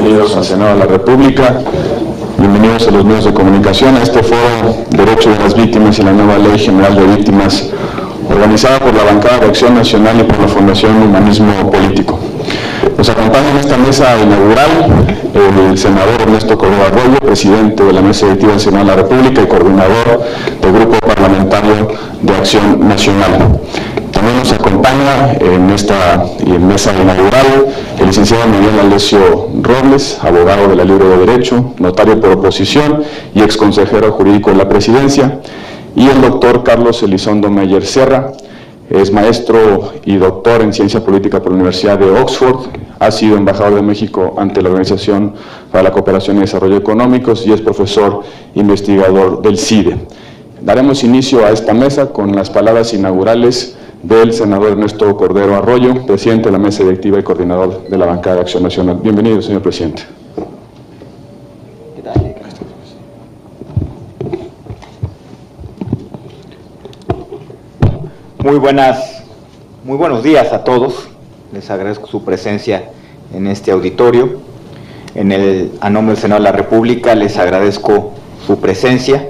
bienvenidos al Senado de la República, bienvenidos a los medios de comunicación, a este foro Derecho de las Víctimas y la nueva Ley General de Víctimas, organizada por la Bancada de Acción Nacional y por la Fundación Humanismo Político. Nos acompaña en esta mesa inaugural el senador Ernesto Cordero Arroyo, presidente de la Mesa Directiva del Senado de la República y coordinador del Grupo Parlamentario de Acción Nacional. También nos acompaña en esta mesa inaugural el licenciado Miguel Alessio Robles, abogado de la Libre de Derecho, notario por oposición y exconsejero jurídico de la Presidencia, y el doctor Carlos Elizondo Meyer Serra. Es maestro y doctor en Ciencia Política por la Universidad de Oxford, ha sido embajador de México ante la Organización para la Cooperación y Desarrollo Económicos y es profesor investigador del CIDE. Daremos inicio a esta mesa con las palabras inaugurales del senador Ernesto Cordero Arroyo, presidente de la Mesa Directiva y coordinador de la Bancada de Acción Nacional. Bienvenido, señor presidente. Muy buenos días a todos. Les agradezco su presencia en este auditorio. A nombre del Senado de la República les agradezco su presencia.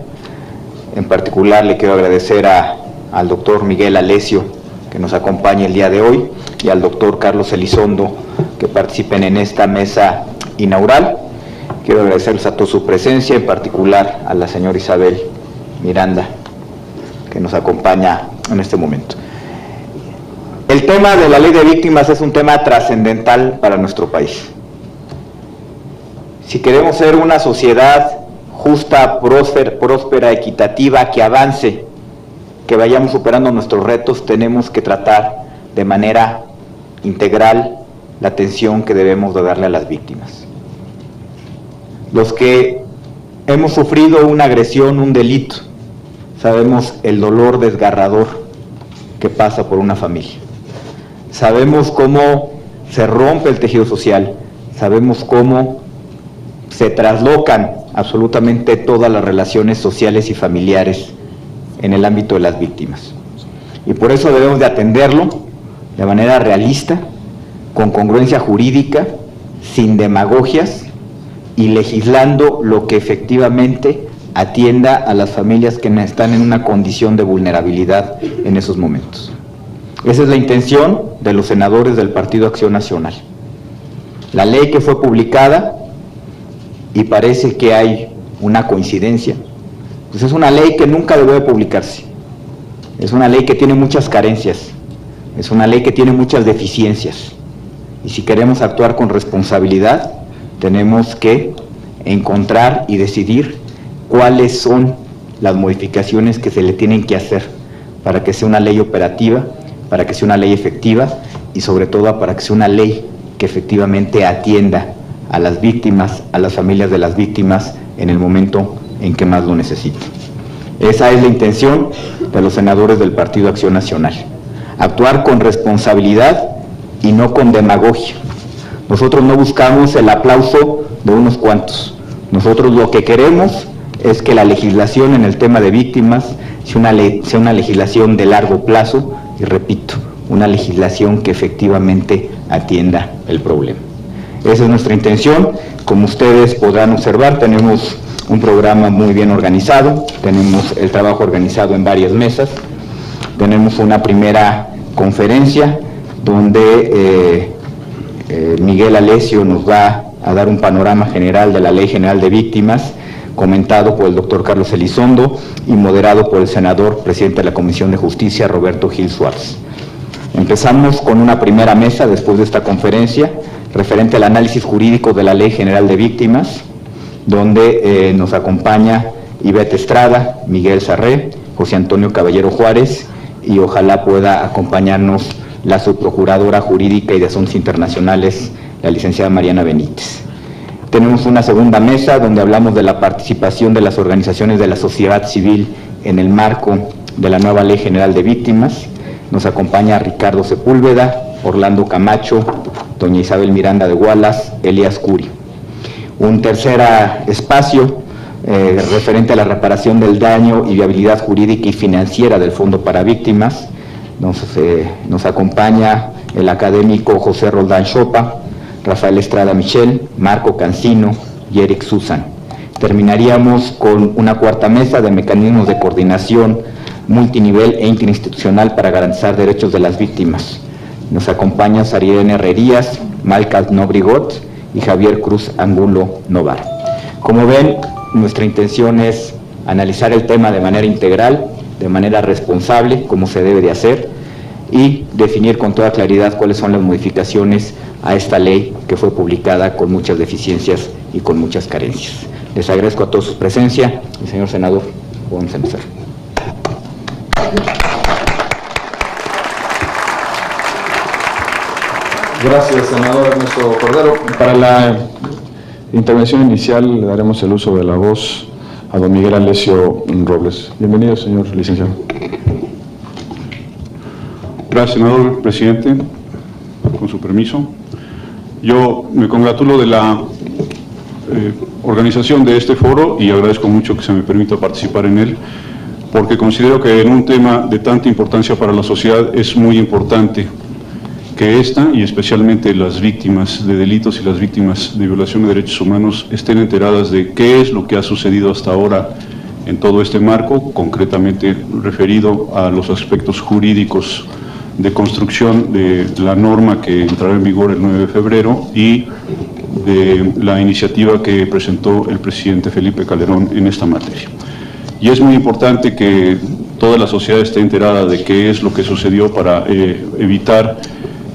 En particular le quiero agradecer al doctor Miguel Alessio que nos acompaña el día de hoy y al doctor Carlos Elizondo que participen en esta mesa inaugural. Quiero agradecerles a todos su presencia, en particular a la señora Isabel Miranda que nos acompaña en este momento. El tema de la ley de víctimas es un tema trascendental para nuestro país. Si queremos ser una sociedad justa, próspera, equitativa, que avance, que vayamos superando nuestros retos, tenemos que tratar de manera integral la atención que debemos de darle a las víctimas. Los que hemos sufrido una agresión, un delito, sabemos el dolor desgarrador que pasa por una familia. Sabemos cómo se rompe el tejido social, sabemos cómo se traslocan absolutamente todas las relaciones sociales y familiares en el ámbito de las víctimas. Y por eso debemos de atenderlo de manera realista, con congruencia jurídica, sin demagogias y legislando lo que efectivamente atienda a las familias que están en una condición de vulnerabilidad en esos momentos. Esa es la intención de los senadores del Partido Acción Nacional. La ley que fue publicada, y parece que hay una coincidencia, pues es una ley que nunca debió de publicarse. Es una ley que tiene muchas carencias, es una ley que tiene muchas deficiencias. Y si queremos actuar con responsabilidad, tenemos que encontrar y decidir cuáles son las modificaciones que se le tienen que hacer para que sea una ley operativa, para que sea una ley efectiva y sobre todo para que sea una ley que efectivamente atienda a las víctimas, a las familias de las víctimas en el momento en que más lo necesiten. Esa es la intención de los senadores del Partido Acción Nacional. Actuar con responsabilidad y no con demagogia. Nosotros no buscamos el aplauso de unos cuantos. Nosotros lo que queremos es que la legislación en el tema de víctimas sea una legislación de largo plazo y, repito, una legislación que efectivamente atienda el problema. Esa es nuestra intención. Como ustedes podrán observar, tenemos un programa muy bien organizado, tenemos el trabajo organizado en varias mesas, tenemos una primera conferencia donde Miguel Alessio nos va a dar un panorama general de la Ley General de Víctimas, comentado por el doctor Carlos Elizondo y moderado por el senador presidente de la Comisión de Justicia, Roberto Gil Suárez. Empezamos con una primera mesa después de esta conferencia, referente al análisis jurídico de la Ley General de Víctimas, donde nos acompaña Ivette Estrada, Miguel Sarré, José Antonio Caballero Juárez, y ojalá pueda acompañarnos la subprocuradora jurídica y de Asuntos Internacionales, la licenciada Mariana Benítez. Tenemos una segunda mesa donde hablamos de la participación de las organizaciones de la sociedad civil en el marco de la nueva Ley General de Víctimas. Nos acompaña Ricardo Sepúlveda, Orlando Camacho, doña Isabel Miranda de Wallace, Elías Curi. Un tercer espacio referente a la reparación del daño y viabilidad jurídica y financiera del Fondo para Víctimas. Nos acompaña el académico José Roldán Chopa, Rafael Estrada Michel, Marco Cancino y Eric Susan. Terminaríamos con una cuarta mesa de mecanismos de coordinación multinivel e interinstitucional para garantizar derechos de las víctimas. Nos acompañan Sarirene Herrerías, Malcas Nobrigot y Javier Cruz Angulo Novar. Como ven, nuestra intención es analizar el tema de manera integral, de manera responsable, como se debe de hacer, y definir con toda claridad cuáles son las modificaciones a esta ley que fue publicada con muchas deficiencias y con muchas carencias. Les agradezco a todos su presencia y, señor senador, podemos empezar. Gracias, senador Ernesto Cordero. Para la intervención inicial le daremos el uso de la voz a don Miguel Alessio Robles. Bienvenido, señor licenciado. Gracias, senador presidente. Con su permiso. Yo me congratulo de la organización de este foro y agradezco mucho que se me permita participar en él, porque considero que en un tema de tanta importancia para la sociedad es muy importante que esta, y especialmente las víctimas de delitos y las víctimas de violación de derechos humanos, estén enteradas de qué es lo que ha sucedido hasta ahora en todo este marco, concretamente referido a los aspectos jurídicos de construcción de la norma que entrará en vigor el 9 de febrero y de la iniciativa que presentó el presidente Felipe Calderón en esta materia. Y es muy importante que toda la sociedad esté enterada de qué es lo que sucedió para evitar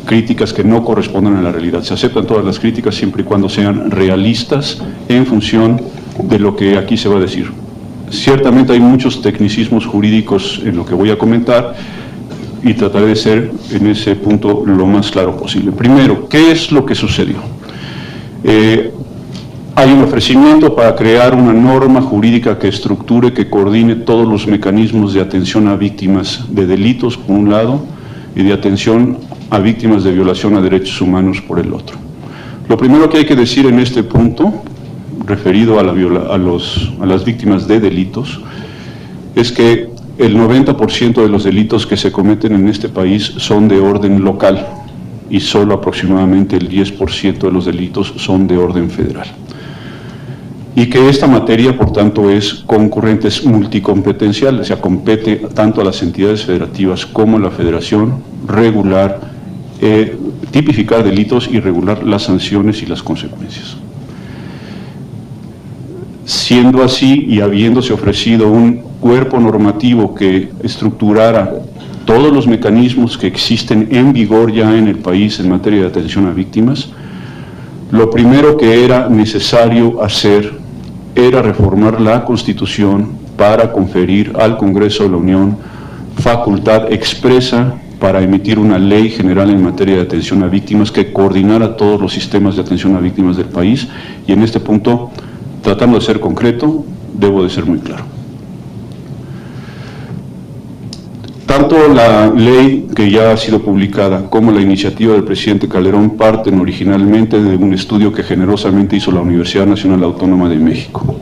críticas que no correspondan a la realidad. Se aceptan todas las críticas siempre y cuando sean realistas en función de lo que aquí se va a decir. Ciertamente hay muchos tecnicismos jurídicos en lo que voy a comentar y trataré de ser en ese punto lo más claro posible. Primero, ¿qué es lo que sucedió? Hay un ofrecimiento para crear una norma jurídica que estructure, que coordine todos los mecanismos de atención a víctimas de delitos, por un lado, y de atención a víctimas de violación a derechos humanos, por el otro. Lo primero que hay que decir en este punto, referido a las víctimas de delitos, es que el 90% de los delitos que se cometen en este país son de orden local y solo aproximadamente el 10% de los delitos son de orden federal. Y que esta materia, por tanto, es concurrente, es multicompetencial, o sea, compete tanto a las entidades federativas como a la federación, regular, tipificar delitos y regular las sanciones y las consecuencias. Siendo así y habiéndose ofrecido un cuerpo normativo que estructurara todos los mecanismos que existen en vigor ya en el país en materia de atención a víctimas, lo primero que era necesario hacer era reformar la Constitución para conferir al Congreso de la Unión facultad expresa para emitir una ley general en materia de atención a víctimas que coordinara todos los sistemas de atención a víctimas del país, y en este punto, tratando de ser concreto, debo de ser muy claro. Tanto la ley que ya ha sido publicada como la iniciativa del presidente Calderón parten originalmente de un estudio que generosamente hizo la Universidad Nacional Autónoma de México.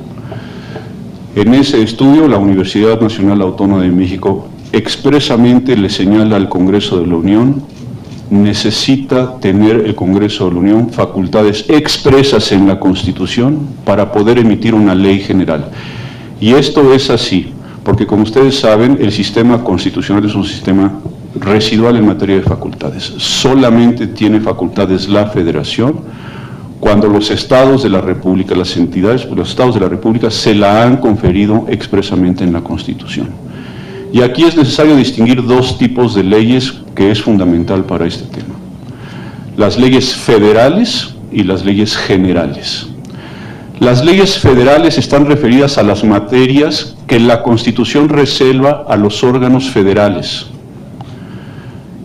En ese estudio, la Universidad Nacional Autónoma de México expresamente le señala al Congreso de la Unión: necesita tener el Congreso de la Unión facultades expresas en la Constitución para poder emitir una ley general. Y esto es así, porque como ustedes saben, el sistema constitucional es un sistema residual en materia de facultades. Solamente tiene facultades la Federación cuando los estados de la República, las entidades, los estados de la República se la han conferido expresamente en la Constitución. Y aquí es necesario distinguir dos tipos de leyes que es fundamental para este tema: las leyes federales y las leyes generales. Las leyes federales están referidas a las materias que la Constitución reserva a los órganos federales.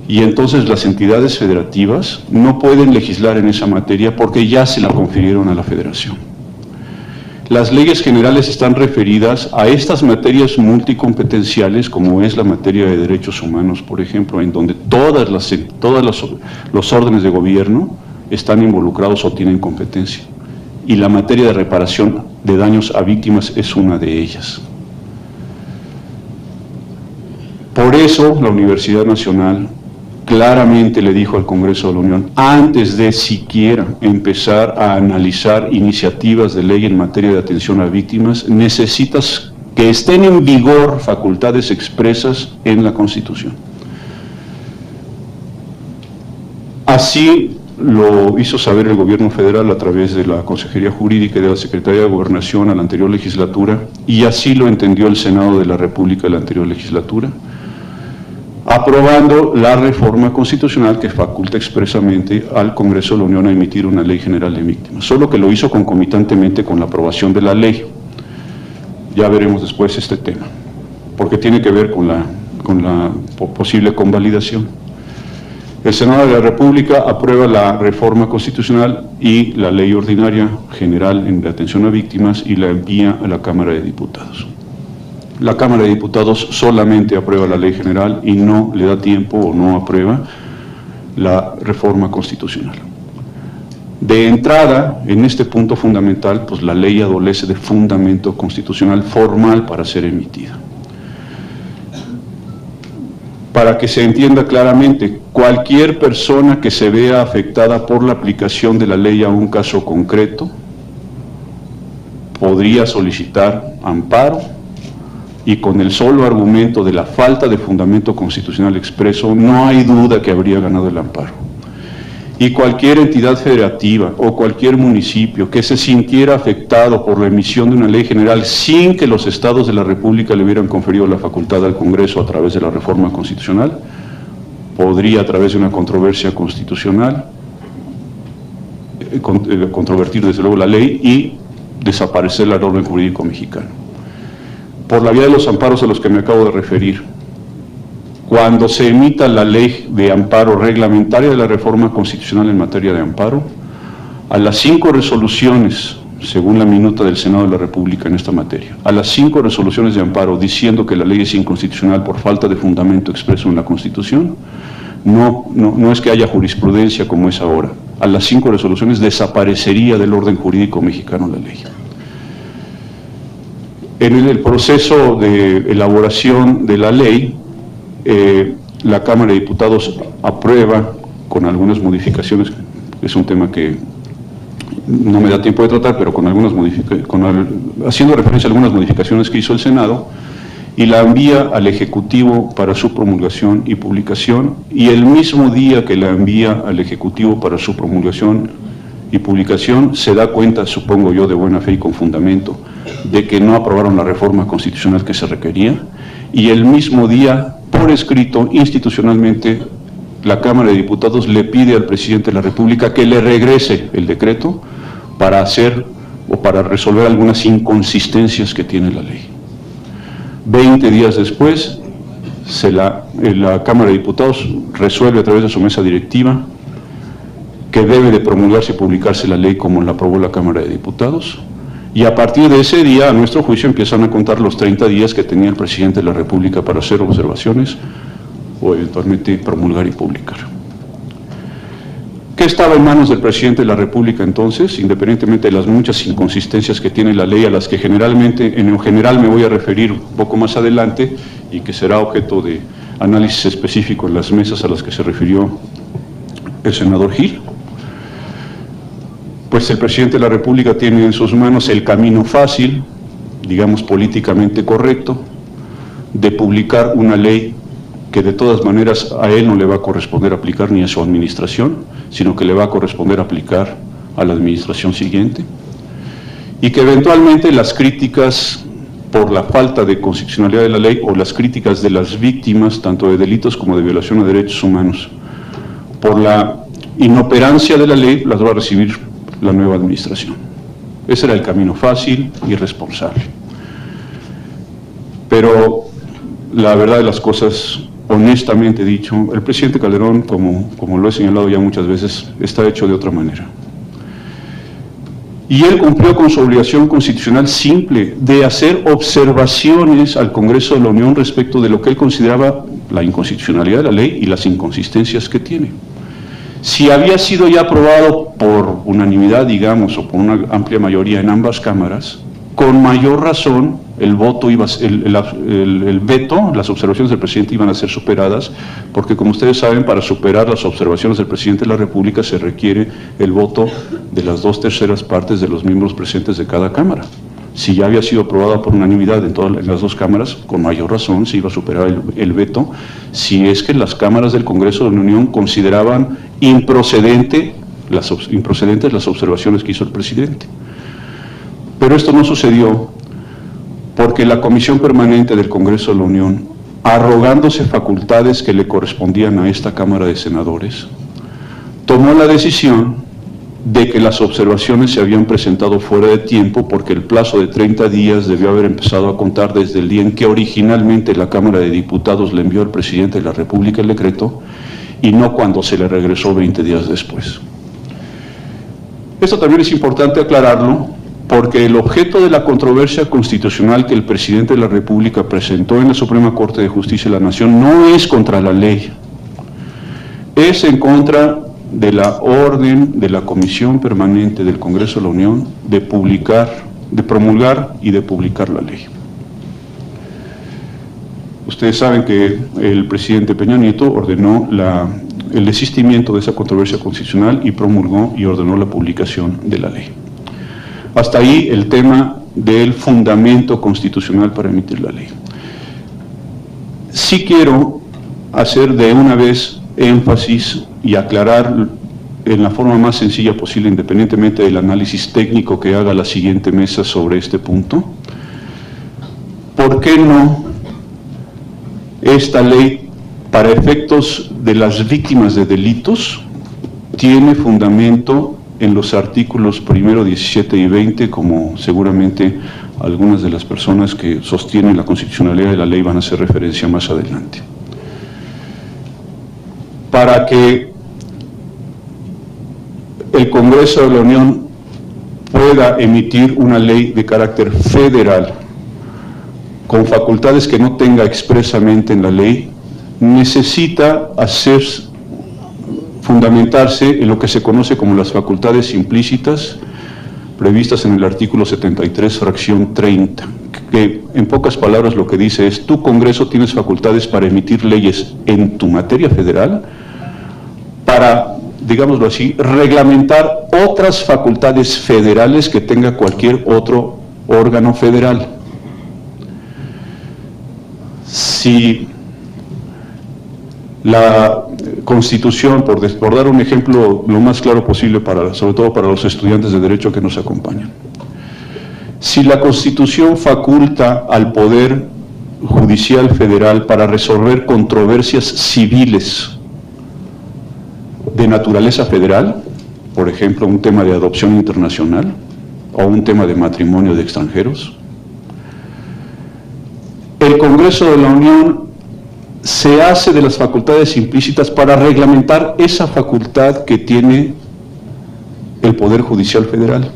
Y entonces las entidades federativas no pueden legislar en esa materia porque ya se la confirieron a la Federación. Las leyes generales están referidas a estas materias multicompetenciales, como es la materia de derechos humanos, por ejemplo, en donde todos los órdenes de gobierno están involucrados o tienen competencia. Y la materia de reparación de daños a víctimas es una de ellas. Por eso la Universidad Nacional claramente le dijo al Congreso de la Unión, antes de siquiera empezar a analizar iniciativas de ley en materia de atención a víctimas, necesitas que estén en vigor facultades expresas en la Constitución. Así lo hizo saber el Gobierno Federal a través de la Consejería Jurídica y de la Secretaría de Gobernación a la anterior legislatura, y así lo entendió el Senado de la República de la anterior legislatura, aprobando la reforma constitucional que faculta expresamente al Congreso de la Unión a emitir una ley general de víctimas, solo que lo hizo concomitantemente con la aprobación de la ley. Ya veremos después este tema, porque tiene que ver con la posible convalidación. El Senado de la República aprueba la reforma constitucional y la ley ordinaria general en atención a víctimas y la envía a la Cámara de Diputados. La Cámara de Diputados solamente aprueba la ley general y no le da tiempo o no aprueba la reforma constitucional. De entrada, en este punto fundamental, pues la ley adolece de fundamento constitucional formal para ser emitida. Para que se entienda claramente, cualquier persona que se vea afectada por la aplicación de la ley a un caso concreto podría solicitar amparo, y con el solo argumento de la falta de fundamento constitucional expreso, no hay duda que habría ganado el amparo. Y cualquier entidad federativa o cualquier municipio que se sintiera afectado por la emisión de una ley general sin que los estados de la República le hubieran conferido la facultad al Congreso a través de la reforma constitucional, podría, a través de una controversia constitucional, controvertir desde luego la ley y desaparecer el orden jurídico mexicano. Por la vía de los amparos a los que me acabo de referir, cuando se emita la ley de amparo reglamentaria de la reforma constitucional en materia de amparo, a las 5 resoluciones, según la minuta del Senado de la República en esta materia, a las 5 resoluciones de amparo diciendo que la ley es inconstitucional por falta de fundamento expreso en la Constitución, no es que haya jurisprudencia como es ahora. A las 5 resoluciones desaparecería del orden jurídico mexicano la ley. En el proceso de elaboración de la ley, la Cámara de Diputados aprueba con algunas modificaciones, es un tema que no me da tiempo de tratar, pero con algunas haciendo referencia a algunas modificaciones que hizo el Senado, y la envía al Ejecutivo para su promulgación y publicación, y el mismo día que la envía al Ejecutivo para su promulgación y publicación, se da cuenta, supongo yo, de buena fe y con fundamento, de que no aprobaron la reforma constitucional que se requería, y el mismo día, por escrito, institucionalmente, la Cámara de Diputados le pide al presidente de la República que le regrese el decreto para hacer o para resolver algunas inconsistencias que tiene la ley. 20 días después, la Cámara de Diputados resuelve a través de su mesa directiva que debe de promulgarse y publicarse la ley como la aprobó la Cámara de Diputados, y a partir de ese día, a nuestro juicio, empiezan a contar los 30 días que tenía el presidente de la República para hacer observaciones o eventualmente promulgar y publicar. ¿Qué estaba en manos del presidente de la República entonces? Independientemente de las muchas inconsistencias que tiene la ley, a las que en general me voy a referir un poco más adelante y que será objeto de análisis específico en las mesas a las que se refirió el senador Gil. Pues el presidente de la República tiene en sus manos el camino fácil, digamos políticamente correcto, de publicar una ley que de todas maneras a él no le va a corresponder aplicar ni a su administración, sino que le va a corresponder aplicar a la administración siguiente, y que eventualmente las críticas por la falta de constitucionalidad de la ley o las críticas de las víctimas, tanto de delitos como de violación a derechos humanos, por la inoperancia de la ley, las va a recibir la nueva administración. Ese era el camino fácil y responsable. Pero la verdad de las cosas, honestamente dicho, el presidente Calderón, como lo he señalado ya muchas veces, está hecho de otra manera. Y él cumplió con su obligación constitucional simple de hacer observaciones al Congreso de la Unión respecto de lo que él consideraba la inconstitucionalidad de la ley y las inconsistencias que tiene. Si había sido ya aprobado por unanimidad, digamos, o por una amplia mayoría en ambas cámaras, con mayor razón el veto, las observaciones del presidente iban a ser superadas, porque como ustedes saben, para superar las observaciones del presidente de la República se requiere el voto de las 2/3 partes de los miembros presentes de cada Cámara. Si ya había sido aprobada por unanimidad en las dos cámaras, con mayor razón se iba a superar el veto, si es que las cámaras del Congreso de la Unión consideraban improcedentes las observaciones que hizo el presidente. Pero esto no sucedió porque la Comisión Permanente del Congreso de la Unión, arrogándose facultades que le correspondían a esta Cámara de Senadores, tomó la decisión de que las observaciones se habían presentado fuera de tiempo porque el plazo de 30 días debió haber empezado a contar desde el día en que originalmente la Cámara de Diputados le envió al presidente de la República el decreto y no cuando se le regresó 20 días después. Esto también es importante aclararlo porque el objeto de la controversia constitucional que el presidente de la República presentó en la Suprema Corte de Justicia de la Nación no es contra la ley, es en contra de la orden de la Comisión Permanente del Congreso de la Unión de promulgar y de publicar la ley. Ustedes saben que el presidente Peña Nieto ordenó el desistimiento de esa controversia constitucional y promulgó y ordenó la publicación de la ley. Hasta ahí el tema del fundamento constitucional para emitir la ley. Sí quiero hacer de una vez énfasis y aclarar en la forma más sencilla posible, independientemente del análisis técnico que haga la siguiente mesa sobre este punto, ¿por qué no esta ley, para efectos de las víctimas de delitos, tiene fundamento en los artículos 1, 17 y 20, como seguramente algunas de las personas que sostienen la constitucionalidad de la ley van a hacer referencia más adelante? Para que el Congreso de la Unión pueda emitir una ley de carácter federal con facultades que no tenga expresamente en la ley, necesita fundamentarse en lo que se conoce como las facultades implícitas previstas en el artículo 73, fracción 30, que en pocas palabras lo que dice es: tu Congreso tienes facultades para emitir leyes en tu materia federal, para, digámoslo así, reglamentar otras facultades federales que tenga cualquier otro órgano federal. Si la Constitución, por dar un ejemplo lo más claro posible, sobre todo para los estudiantes de Derecho que nos acompañan, si la Constitución faculta al Poder Judicial Federal para resolver controversias civiles de naturaleza federal, por ejemplo, un tema de adopción internacional o un tema de matrimonio de extranjeros, el Congreso de la Unión se hace de las facultades implícitas para reglamentar esa facultad que tiene el Poder Judicial Federal,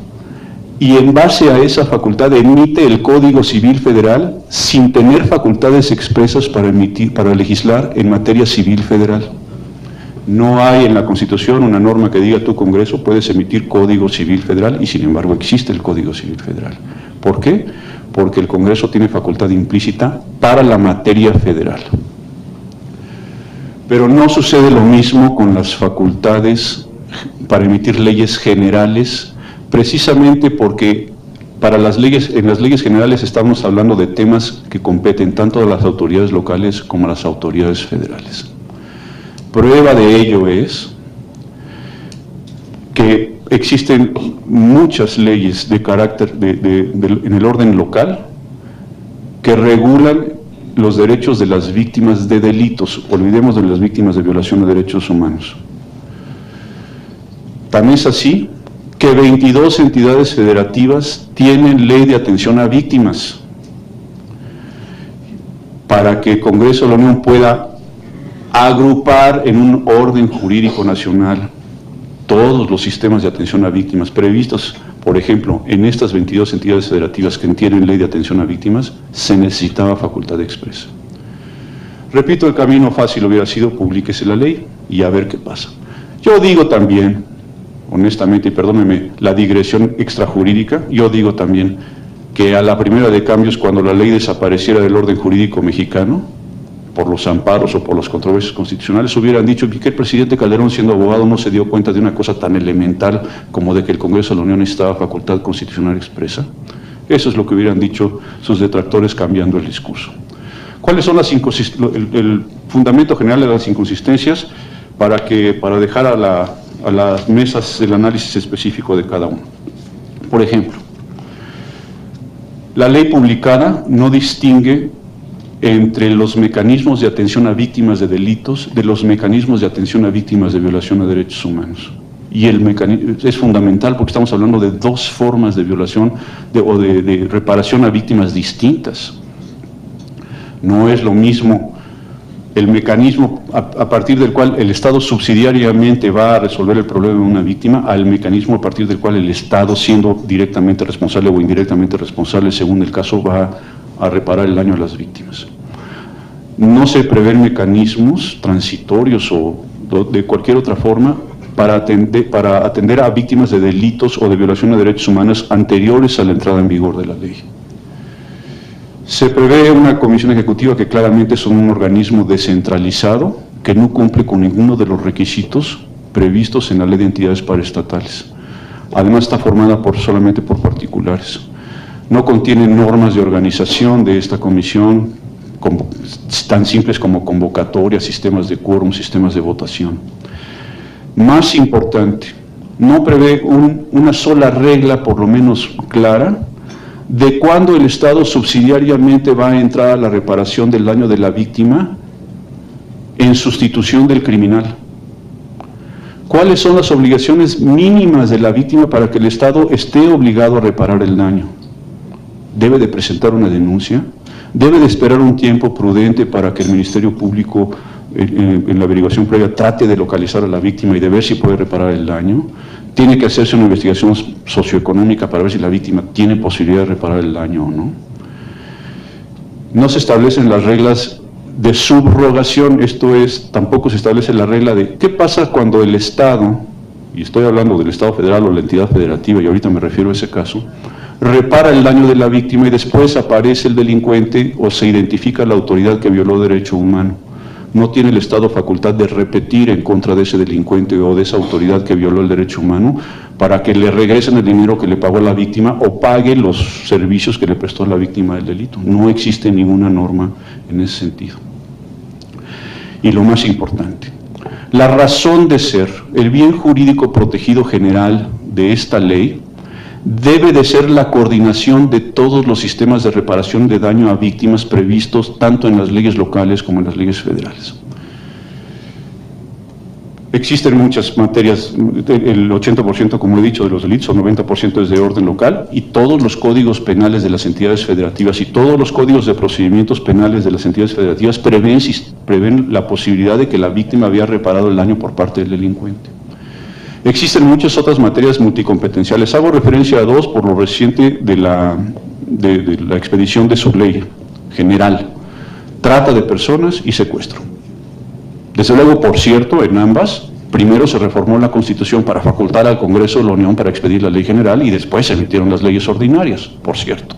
y en base a esa facultad emite el Código Civil Federal sin tener facultades expresas para legislar en materia civil federal. No hay en la Constitución una norma que diga: tu Congreso puedes emitir Código Civil Federal, y sin embargo existe el Código Civil Federal. ¿Por qué? Porque el Congreso tiene facultad implícita para la materia federal. Pero no sucede lo mismo con las facultades para emitir leyes generales, precisamente porque en las leyes generales estamos hablando de temas que competen tanto a las autoridades locales como a las autoridades federales. Prueba de ello es que existen muchas leyes de carácter en el orden local que regulan los derechos de las víctimas de delitos. Olvidemos de las víctimas de violación de derechos humanos. Tan es así que 22 entidades federativas tienen ley de atención a víctimas, para que el Congreso de la Unión pueda agrupar en un orden jurídico nacional todos los sistemas de atención a víctimas previstos. Por ejemplo, en estas 22 entidades federativas que tienen ley de atención a víctimas, se necesitaba facultad expresa. Repito, el camino fácil hubiera sido: publíquese la ley y a ver qué pasa. Yo digo también, honestamente, y perdónenme la digresión extrajurídica, yo digo también que a la primera de cambios, cuando la ley desapareciera del orden jurídico mexicano, por los amparos o por las controversias constitucionales, hubieran dicho que el presidente Calderón, siendo abogado, no se dio cuenta de una cosa tan elemental como de que el Congreso de la Unión necesitaba facultad constitucional expresa. Eso es lo que hubieran dicho sus detractores cambiando el discurso. ¿Cuáles son el fundamento general de las inconsistencias para dejar a las mesas el análisis específico de cada uno? Por ejemplo, la ley publicada no distingue entre los mecanismos de atención a víctimas de delitos de los mecanismos de atención a víctimas de violación a derechos humanos. Y el mecanismo es fundamental porque estamos hablando de dos formas de violación o de reparación a víctimas distintas. No es lo mismo el mecanismo a partir del cual el Estado subsidiariamente va a resolver el problema de una víctima al mecanismo a partir del cual el Estado, siendo directamente responsable o indirectamente responsable, según el caso, va a reparar el daño a las víctimas. No se prevén mecanismos transitorios o de cualquier otra forma para atender a víctimas de delitos o de violación de derechos humanos anteriores a la entrada en vigor de la ley. Se prevé una comisión ejecutiva que claramente es un organismo descentralizado que no cumple con ninguno de los requisitos previstos en la Ley de Entidades Paraestatales. Además está formada solamente por particulares. No contiene normas de organización de esta comisión, tan simples como convocatorias, sistemas de quórum, sistemas de votación. Más importante, no prevé una sola regla, por lo menos clara, de cuándo el Estado subsidiariamente va a entrar a la reparación del daño de la víctima en sustitución del criminal. ¿Cuáles son las obligaciones mínimas de la víctima para que el Estado esté obligado a reparar el daño? Debe de presentar una denuncia, debe de esperar un tiempo prudente para que el Ministerio Público en la averiguación previa trate de localizar a la víctima y de ver si puede reparar el daño. Tiene que hacerse una investigación socioeconómica para ver si la víctima tiene posibilidad de reparar el daño o no. No se establecen las reglas de subrogación, esto es, tampoco se establece la regla de qué pasa cuando el Estado, y estoy hablando del Estado federal o la entidad federativa, y ahorita me refiero a ese caso, repara el daño de la víctima y después aparece el delincuente o se identifica la autoridad que violó derecho humano. No tiene el Estado facultad de repetir en contra de ese delincuente o de esa autoridad que violó el derecho humano para que le regresen el dinero que le pagó a la víctima o pague los servicios que le prestó a la víctima del delito. No existe ninguna norma en ese sentido. Y lo más importante, la razón de ser, el bien jurídico protegido general de esta ley debe de ser la coordinación de todos los sistemas de reparación de daño a víctimas previstos tanto en las leyes locales como en las leyes federales. Existen muchas materias, el 80%, como he dicho, de los delitos, o 90% es de orden local, y todos los códigos penales de las entidades federativas y todos los códigos de procedimientos penales de las entidades federativas prevén la posibilidad de que la víctima había reparado el daño por parte del delincuente. Existen muchas otras materias multicompetenciales. Hago referencia a dos por lo reciente de la expedición de su ley general: trata de personas y secuestro. Desde luego, por cierto, en ambas, primero se reformó la Constitución para facultar al Congreso de la Unión para expedir la ley general y después se emitieron las leyes ordinarias, por cierto.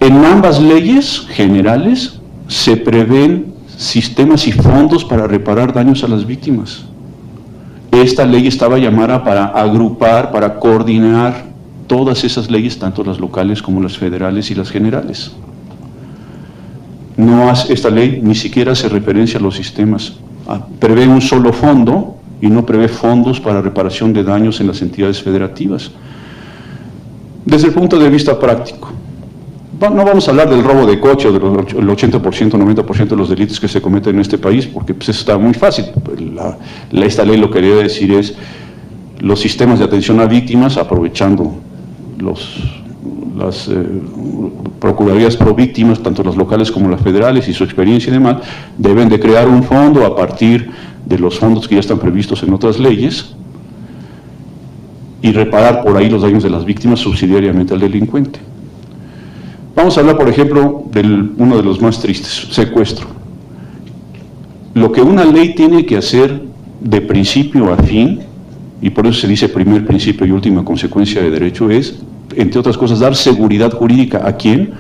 En ambas leyes generales se prevén sistemas y fondos para reparar daños a las víctimas. Esta ley estaba llamada para agrupar, para coordinar todas esas leyes, tanto las locales como las federales y las generales. Esta ley ni siquiera hace referencia a los sistemas. Prevé un solo fondo y no prevé fondos para reparación de daños en las entidades federativas. Desde el punto de vista práctico, no vamos a hablar del robo de coche o del 80%, 90% de los delitos que se cometen en este país, porque pues, eso está muy fácil. Esta ley lo que quería decir es los sistemas de atención a víctimas, aprovechando las procuradurías pro víctimas, tanto las locales como las federales y su experiencia y demás, deben de crear un fondo a partir de los fondos que ya están previstos en otras leyes y reparar por ahí los daños de las víctimas subsidiariamente al delincuente. Vamos a hablar, por ejemplo, de uno de los más tristes, secuestro. Lo que una ley tiene que hacer de principio a fin, y por eso se dice primer principio y última consecuencia de derecho, es entre otras cosas, dar seguridad jurídica. ¿A quién?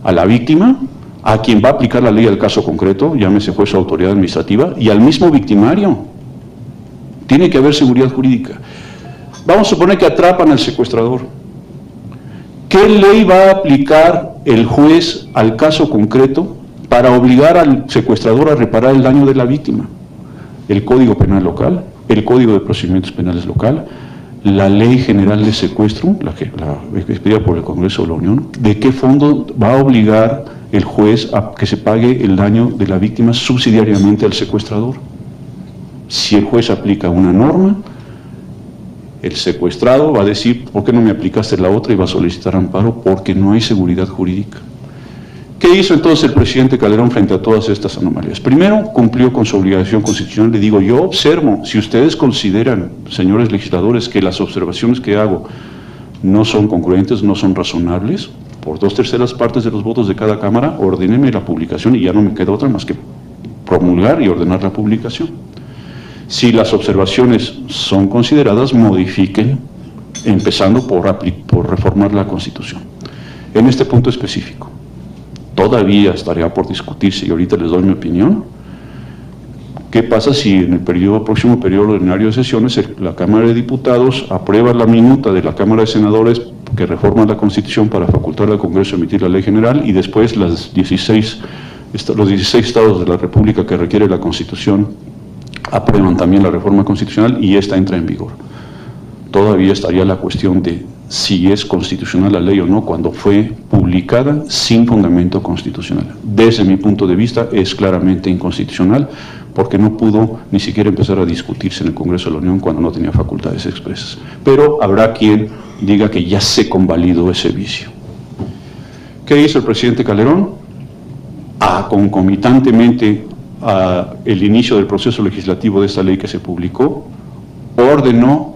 A la víctima, a quien va a aplicar la ley al caso concreto, llámese juez o autoridad administrativa, y al mismo victimario. Tiene que haber seguridad jurídica. Vamos a suponer que atrapan al secuestrador. ¿Qué ley va a aplicar el juez al caso concreto para obligar al secuestrador a reparar el daño de la víctima? El Código Penal local, el Código de Procedimientos Penales local, la Ley General de Secuestro, la expedida por el Congreso de la Unión. ¿De qué fondo va a obligar el juez a que se pague el daño de la víctima subsidiariamente al secuestrador? Si el juez aplica una norma, el secuestrado va a decir, ¿por qué no me aplicaste la otra? Y va a solicitar amparo porque no hay seguridad jurídica. ¿Qué hizo entonces el presidente Calderón frente a todas estas anomalías? Primero, cumplió con su obligación constitucional. Le digo, yo observo, si ustedes consideran, señores legisladores, que las observaciones que hago no son congruentes, no son razonables, por 2/3 partes de los votos de cada Cámara, ordénenme la publicación y ya no me queda otra más que promulgar y ordenar la publicación. Si las observaciones son consideradas, modifiquen, empezando por reformar la Constitución. En este punto específico, todavía estaría por discutirse, y ahorita les doy mi opinión. ¿Qué pasa si en el próximo periodo ordinario de sesiones la Cámara de Diputados aprueba la minuta de la Cámara de Senadores que reforma la Constitución para facultar al Congreso a emitir la ley general, y después los 16 estados de la República que requiere la Constitución aprueban también la reforma constitucional y esta entra en vigor? Todavía estaría la cuestión de si es constitucional la ley o no cuando fue publicada sin fundamento constitucional. Desde mi punto de vista es claramente inconstitucional porque no pudo ni siquiera empezar a discutirse en el Congreso de la Unión cuando no tenía facultades expresas. Pero habrá quien diga que ya se convalidó ese vicio. ¿Qué hizo el presidente Calderón? Concomitantemente al inicio del proceso legislativo de esta ley que se publicó, ordenó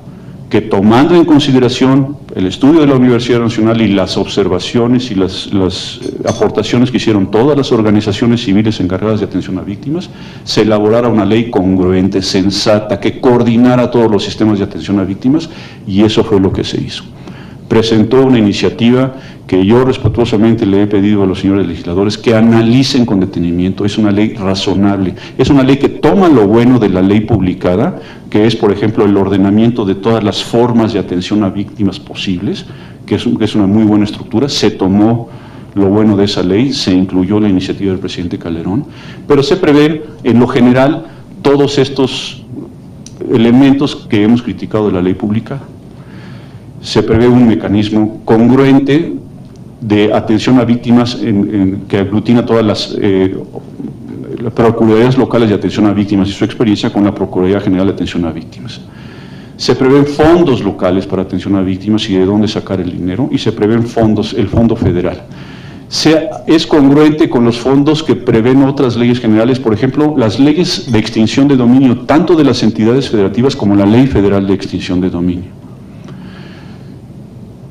que, tomando en consideración el estudio de la Universidad Nacional y las observaciones y las aportaciones que hicieron todas las organizaciones civiles encargadas de atención a víctimas, se elaborara una ley congruente, sensata, que coordinara todos los sistemas de atención a víctimas, y eso fue lo que se hizo. Presentó una iniciativa que yo respetuosamente le he pedido a los señores legisladores que analicen con detenimiento. Es una ley razonable, es una ley que toma lo bueno de la ley publicada, que es, por ejemplo, el ordenamiento de todas las formas de atención a víctimas posibles, que es una muy buena estructura. Se tomó lo bueno de esa ley, se incluyó la iniciativa del presidente Calderón, pero se prevé en lo general todos estos elementos que hemos criticado de la ley publicada. Se prevé un mecanismo congruente de atención a víctimas que aglutina todas las Procuradurías Locales de Atención a Víctimas y su experiencia con la Procuraduría General de Atención a Víctimas. Se prevén fondos locales para atención a víctimas y de dónde sacar el dinero, y se prevén fondos, el fondo federal. Es congruente con los fondos que prevén otras leyes generales, por ejemplo, las leyes de extinción de dominio, tanto de las entidades federativas como la Ley Federal de Extinción de Dominio.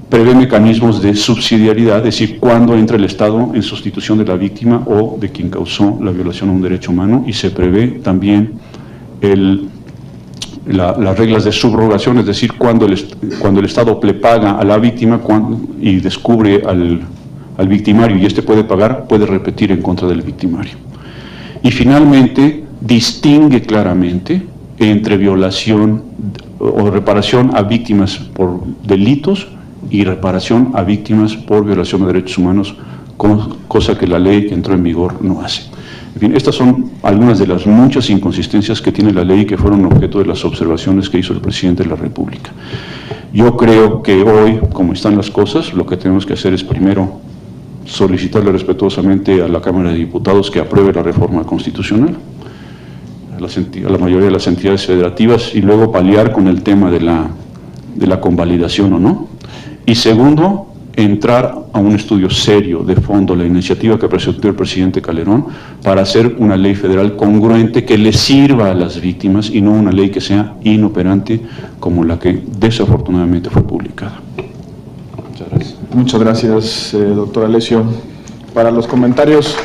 Prevé mecanismos de subsidiariedad, es decir, cuándo entra el Estado en sustitución de la víctima o de quien causó la violación a un derecho humano, y se prevé también las reglas de subrogación, es decir, cuando el Estado le paga a la víctima y descubre al victimario y éste puede pagar, puede repetir en contra del victimario. Y finalmente, distingue claramente entre violación o reparación a víctimas por delitos y reparación a víctimas por violación de derechos humanos, cosa que la ley que entró en vigor no hace. En fin, estas son algunas de las muchas inconsistencias que tiene la ley que fueron objeto de las observaciones que hizo el presidente de la República. Yo creo que hoy, como están las cosas, lo que tenemos que hacer es primero solicitarle respetuosamente a la Cámara de Diputados que apruebe la reforma constitucional, a la mayoría de las entidades federativas, y luego paliar con el tema de la convalidación o no. Y segundo, entrar a un estudio serio de fondo, la iniciativa que presentó el presidente Calderón, para hacer una ley federal congruente que le sirva a las víctimas y no una ley que sea inoperante como la que desafortunadamente fue publicada. Muchas gracias. Muchas gracias, doctor Alessio. Para los comentarios.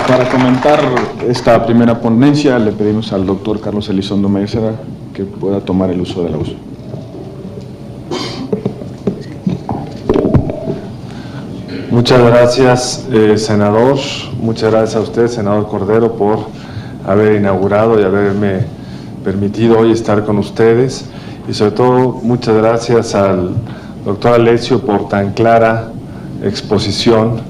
Para comentar esta primera ponencia, le pedimos al doctor Carlos Elizondo Maestra que pueda tomar el uso de la voz. Muchas gracias, senador. Muchas gracias a usted, senador Cordero, por haber inaugurado y haberme permitido hoy estar con ustedes. Y sobre todo, muchas gracias al doctor Alessio por tan clara exposición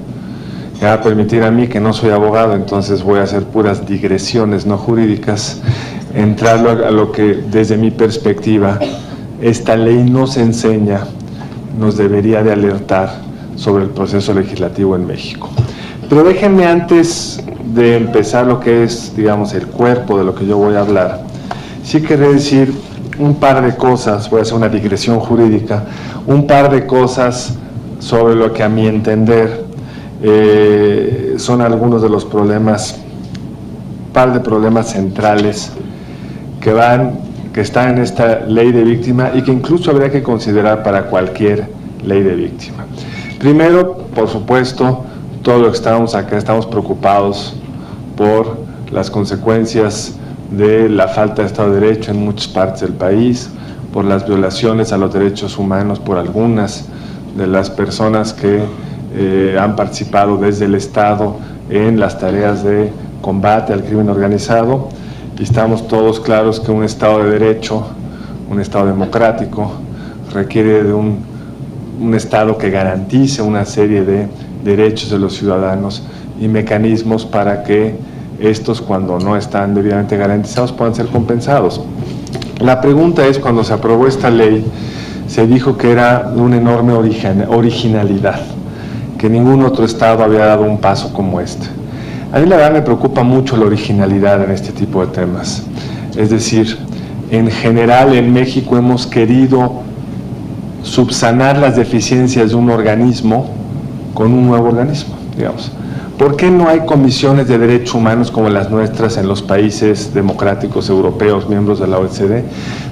que va a permitir a mí, que no soy abogado, entonces voy a hacer puras digresiones no jurídicas, entrar a lo que desde mi perspectiva esta ley nos enseña, nos debería de alertar sobre el proceso legislativo en México. Pero déjenme, antes de empezar lo que es, digamos, el cuerpo de lo que yo voy a hablar, sí querré decir un par de cosas, voy a hacer una digresión jurídica, un par de cosas sobre lo que a mi entender son algunos de los problemas, par de problemas centrales que están en esta ley de víctima y que incluso habría que considerar para cualquier ley de víctima. Primero, por supuesto, todos los que estamos acá estamos preocupados por las consecuencias de la falta de Estado de Derecho en muchas partes del país, por las violaciones a los derechos humanos por algunas de las personas que han participado desde el Estado en las tareas de combate al crimen organizado, y estamos todos claros que un Estado de Derecho, un Estado democrático, requiere de un Estado que garantice una serie de derechos de los ciudadanos y mecanismos para que estos, cuando no están debidamente garantizados, puedan ser compensados. La pregunta es, cuando se aprobó esta ley, se dijo que era de una enorme originalidad, que ningún otro Estado había dado un paso como este. A mí la verdad me preocupa mucho la originalidad en este tipo de temas. Es decir, en general en México hemos querido subsanar las deficiencias de un organismo con un nuevo organismo, digamos. ¿Por qué no hay comisiones de derechos humanos como las nuestras en los países democráticos europeos, miembros de la OECD?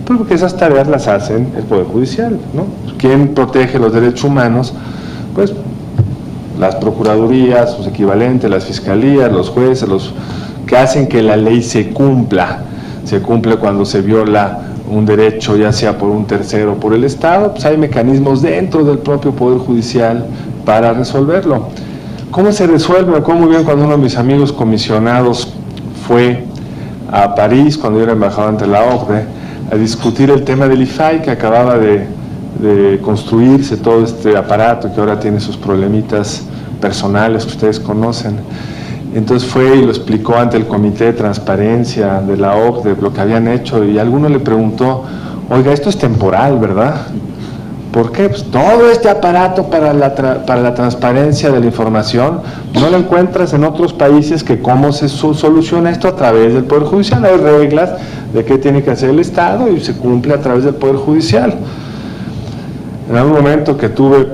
Pues porque esas tareas las hacen el Poder Judicial, ¿no? ¿Quién protege los derechos humanos? Pues las procuradurías, sus equivalentes, las fiscalías, los jueces, los que hacen que la ley se cumpla. Se cumple cuando se viola un derecho, ya sea por un tercero o por el Estado, pues hay mecanismos dentro del propio Poder Judicial para resolverlo. ¿Cómo se resuelve? Me acuerdo muy bien cuando uno de mis amigos comisionados fue a París, cuando yo era embajador ante la OCDE, a discutir el tema del IFAI, que acababa de construirse todo este aparato que ahora tiene sus problemitas personales que ustedes conocen. Entonces fue y lo explicó ante el Comité de Transparencia de la OCDE, lo que habían hecho, y alguno le preguntó, oiga, esto es temporal, ¿verdad? ¿Por qué? Pues todo este aparato para la transparencia de la información no lo encuentras en otros países. Que cómo se soluciona esto a través del Poder Judicial. Hay reglas de qué tiene que hacer el Estado y se cumple a través del Poder Judicial. En algún momento que tuve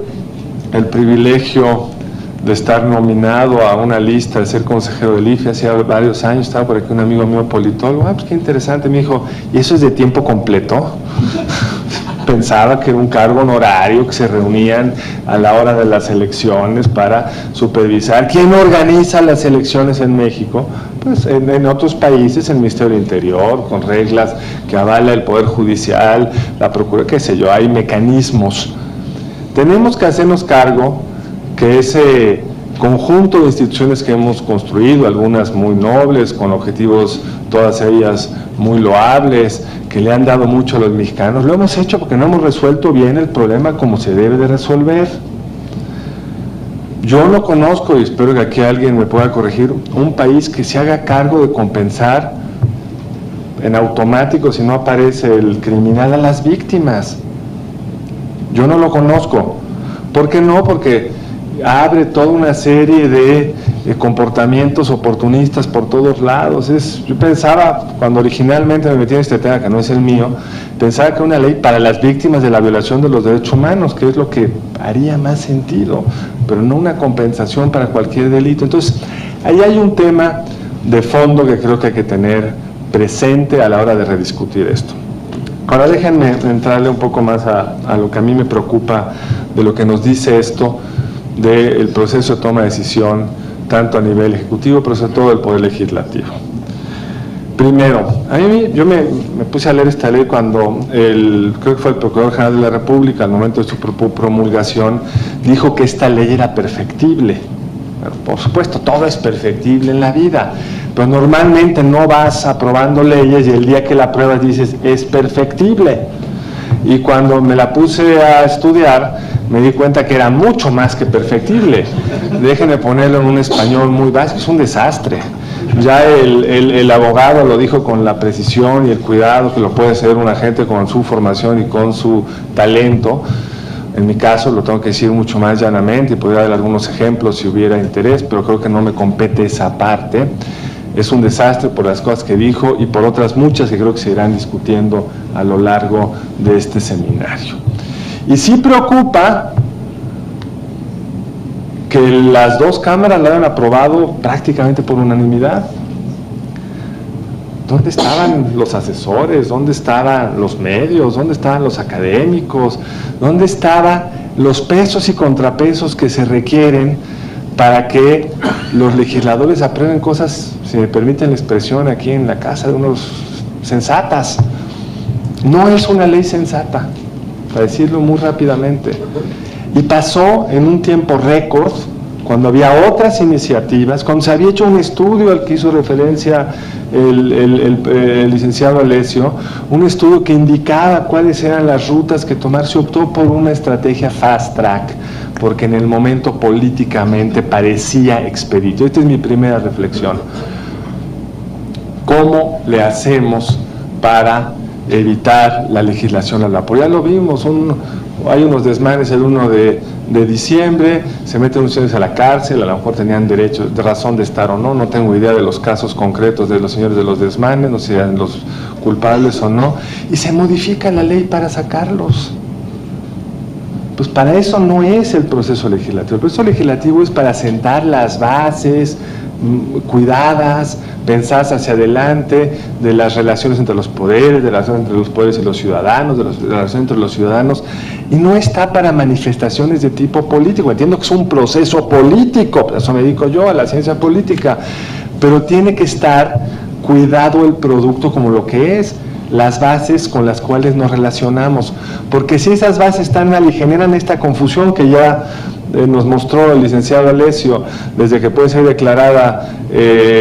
el privilegio de estar nominado a una lista de ser consejero del IFE hace varios años, estaba por aquí un amigo mío politólogo, pues qué interesante, me dijo, ¿y eso es de tiempo completo? Pensaba que era un cargo honorario, que se reunían a la hora de las elecciones para supervisar. ¿Quién organiza las elecciones en México? Pues en otros países, el Ministerio del Interior, con reglas que avala el Poder Judicial, la Procuraduría, qué sé yo, hay mecanismos. Tenemos que hacernos cargo que ese conjunto de instituciones que hemos construido, algunas muy nobles, con objetivos todas ellas muy loables, que le han dado mucho a los mexicanos, lo hemos hecho porque no hemos resuelto bien el problema como se debe de resolver. Yo no conozco, y espero que aquí alguien me pueda corregir, un país que se haga cargo de compensar en automático, si no aparece el criminal, a las víctimas. Yo no lo conozco. ¿Por qué no? Porque abre toda una serie de comportamientos oportunistas por todos lados. Yo pensaba, cuando originalmente me metí en este tema, que no es el mío, pensaba que una ley para las víctimas de la violación de los derechos humanos, que es lo que haría más sentido, pero no una compensación para cualquier delito. Entonces, ahí hay un tema de fondo que creo que hay que tener presente a la hora de rediscutir esto. Ahora déjenme entrarle un poco más a lo que a mí me preocupa de lo que nos dice esto del proceso de toma de decisión tanto a nivel ejecutivo, pero sobre todo el Poder Legislativo. Primero, yo me puse a leer esta ley cuando creo que fue el Procurador General de la República, al momento de su promulgación, dijo que esta ley era perfectible. Bueno, por supuesto, todo es perfectible en la vida, pero normalmente no vas aprobando leyes y el día que la apruebas dices, es perfectible. Y cuando me la puse a estudiar, me di cuenta que era mucho más que perfectible. Déjenme ponerlo en un español muy básico, es un desastre. Ya el abogado lo dijo con la precisión y el cuidado que lo puede hacer un agente con su formación y con su talento. En mi caso lo tengo que decir mucho más llanamente y podría dar algunos ejemplos si hubiera interés, pero creo que no me compete esa parte. Es un desastre por las cosas que dijo y por otras muchas que creo que se irán discutiendo a lo largo de este seminario. Y sí preocupa que las dos cámaras la hayan aprobado prácticamente por unanimidad. ¿Dónde estaban los asesores? ¿Dónde estaban los medios? ¿Dónde estaban los académicos? ¿Dónde estaban los pesos y contrapesos que se requieren para que los legisladores aprueben cosas, si me permiten la expresión aquí en la casa de unos sensatas? No es una ley sensata, para decirlo muy rápidamente. Y pasó en un tiempo récord, cuando había otras iniciativas, cuando se había hecho un estudio al que hizo referencia el licenciado Alessio, un estudio que indicaba cuáles eran las rutas que tomar. Se optó por una estrategia fast track, porque en el momento políticamente parecía expedito. Esta es mi primera reflexión. ¿Cómo le hacemos para evitar la legislación al vapor? Ya lo vimos, hay unos desmanes el 1 de diciembre, se meten unos señores a la cárcel, a lo mejor tenían derecho, de razón de estar o no tengo idea de los casos concretos de los señores de los desmanes, no sé si eran los culpables o no, y se modifica la ley para sacarlos. Pues para eso no es el proceso legislativo. El proceso legislativo es para sentar las bases cuidadas, pensadas hacia adelante, de las relaciones entre los poderes, de las relaciones entre los poderes y los ciudadanos, de las relaciones entre los ciudadanos, y no está para manifestaciones de tipo político. Entiendo que es un proceso político, por eso me dedico yo a la ciencia política, pero tiene que estar cuidado el producto como lo que es, las bases con las cuales nos relacionamos, porque si esas bases están mal y generan esta confusión que ya nos mostró el licenciado Alessio, desde que puede ser declarada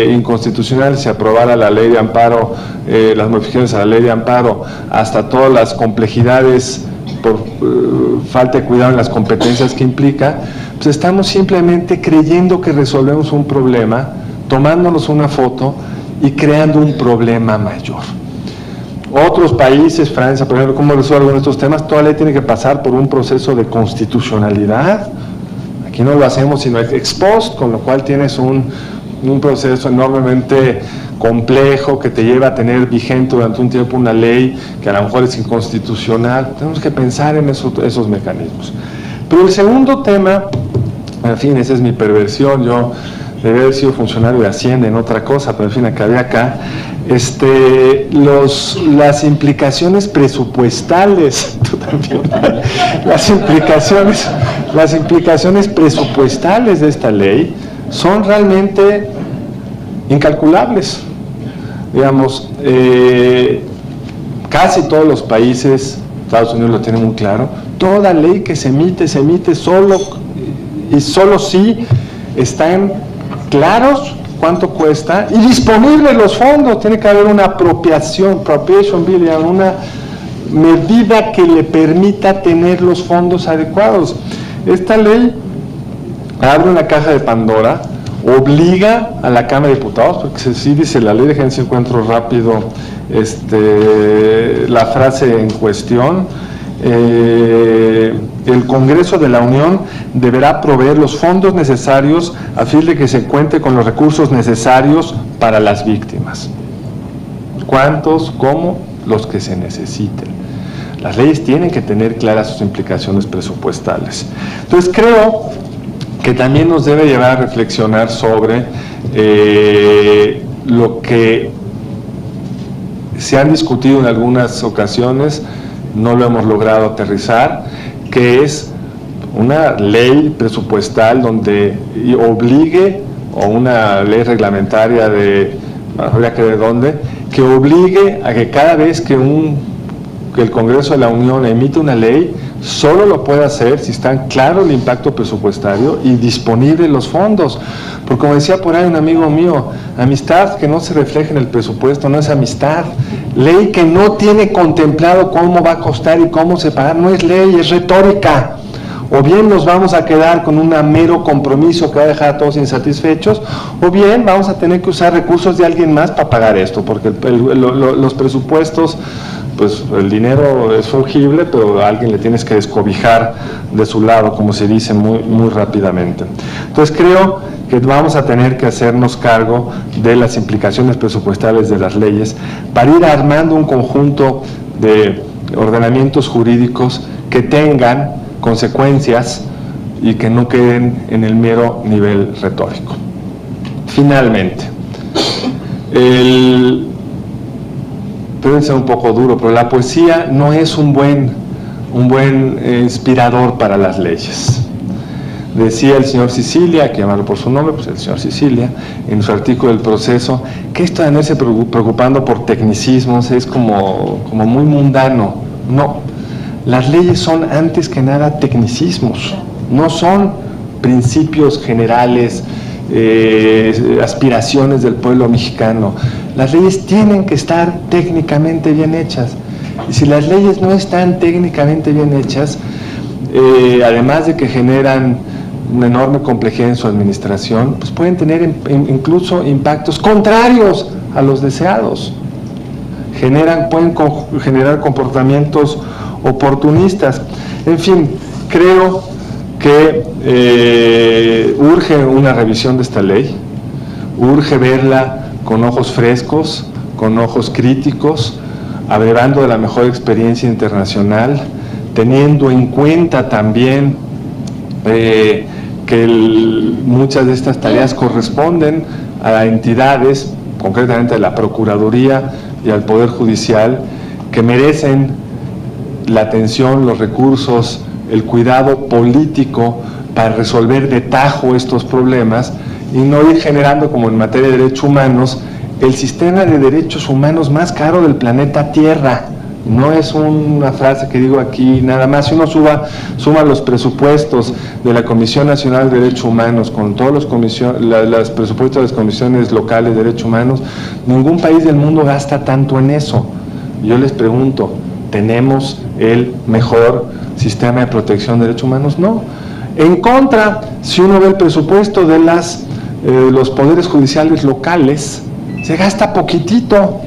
inconstitucional si aprobara la ley de amparo, las modificaciones a la ley de amparo, hasta todas las complejidades por falta de cuidado en las competencias que implica, pues estamos simplemente creyendo que resolvemos un problema, tomándonos una foto y creando un problema mayor. Otros países, Francia, por ejemplo, ¿cómo resuelven estos temas? Toda ley tiene que pasar por un proceso de constitucionalidad. Aquí no lo hacemos sino ex post, con lo cual tienes un proceso enormemente complejo que te lleva a tener vigente durante un tiempo una ley que a lo mejor es inconstitucional. Tenemos que pensar en esos mecanismos. Pero el segundo tema, en fin, esa es mi perversión, yo debe haber sido funcionario de Hacienda en otra cosa, pero en fin, acabé acá. Las implicaciones presupuestales, tú también, las implicaciones presupuestales de esta ley son realmente incalculables. Digamos, casi todos los países, Estados Unidos lo tiene muy claro, toda ley que se emite solo y solo si están claros cuánto cuesta y disponibles los fondos. Tiene que haber una appropriation bill, una medida que le permita tener los fondos adecuados. Esta ley abre una caja de Pandora, obliga a la Cámara de Diputados, porque sí dice la ley, déjenme si encuentro rápido la frase en cuestión. El Congreso de la Unión deberá proveer los fondos necesarios a fin de que se cuente con los recursos necesarios para las víctimas. ¿Cuántos? ¿Cómo? Los que se necesiten. Las leyes tienen que tener claras sus implicaciones presupuestales. Entonces creo que también nos debe llevar a reflexionar sobre lo que se han discutido en algunas ocasiones, no lo hemos logrado aterrizar, que es una ley presupuestal donde obligue o una ley reglamentaria de, habría que ver dónde, que obligue a que cada vez que el Congreso de la Unión emite una ley, solo lo puede hacer si está claro el impacto presupuestario y disponibles los fondos. Porque como decía por ahí un amigo mío, amistad que no se refleja en el presupuesto no es amistad. Ley que no tiene contemplado cómo va a costar y cómo se paga, no es ley, es retórica. O bien nos vamos a quedar con un mero compromiso que va a dejar a todos insatisfechos, o bien vamos a tener que usar recursos de alguien más para pagar esto, porque los presupuestos, pues el dinero es fungible, pero a alguien le tienes que descobijar de su lado, como se dice muy rápidamente. Entonces creo que vamos a tener que hacernos cargo de las implicaciones presupuestales de las leyes para ir armando un conjunto de ordenamientos jurídicos que tengan consecuencias y que no queden en el mero nivel retórico. Finalmente, puede ser un poco duro, pero la poesía no es un buen inspirador para las leyes. Decía el señor Sicilia, que llamarlo por su nombre, pues el señor Sicilia, en su artículo del Proceso, que esto de andarse preocupando por tecnicismos es como muy mundano. No. Las leyes son antes que nada tecnicismos, no son principios generales, aspiraciones del pueblo mexicano. Las leyes tienen que estar técnicamente bien hechas. Y si las leyes no están técnicamente bien hechas, además de que generan una enorme complejidad en su administración, pues pueden tener incluso impactos contrarios a los deseados. Pueden generar comportamientos oportunistas. En fin, creo que urge una revisión de esta ley, urge verla con ojos frescos, con ojos críticos, abrevando de la mejor experiencia internacional, teniendo en cuenta también que muchas de estas tareas corresponden a entidades, concretamente a la Procuraduría y al Poder Judicial, que merecen la atención, los recursos, el cuidado político para resolver de tajo estos problemas y no ir generando, como en materia de derechos humanos, el sistema de derechos humanos más caro del planeta Tierra. No es una frase que digo aquí nada más. Si uno suma los presupuestos de la Comisión Nacional de Derechos Humanos con todos los presupuestos de las comisiones locales de derechos humanos, ningún país del mundo gasta tanto en eso. Yo les pregunto, ¿tenemos el mejor sistema de protección de derechos humanos? No. En contra, si uno ve el presupuesto de los poderes judiciales locales, se gasta poquitito.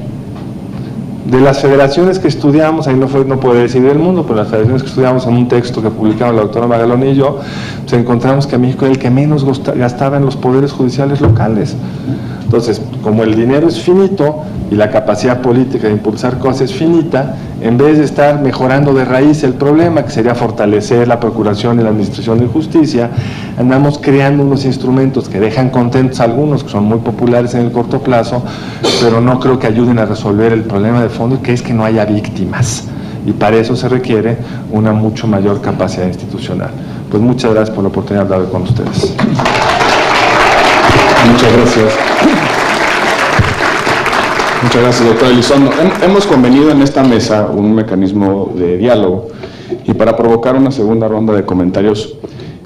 De las federaciones que estudiamos, ahí no puede decir del mundo, pero las federaciones que estudiamos en un texto que publicamos la doctora Magalón y yo, pues encontramos que México era el que menos gastaba en los poderes judiciales locales. Entonces, como el dinero es finito y la capacidad política de impulsar cosas es finita, en vez de estar mejorando de raíz el problema, que sería fortalecer la procuración y la administración de justicia, andamos creando unos instrumentos que dejan contentos a algunos, que son muy populares en el corto plazo, pero no creo que ayuden a resolver el problema de fondo, que es que no haya víctimas. Y para eso se requiere una mucho mayor capacidad institucional. Pues muchas gracias por la oportunidad de hablar con ustedes. Muchas gracias. Muchas gracias, doctor Elizondo. Hemos convenido en esta mesa un mecanismo de diálogo y para provocar una segunda ronda de comentarios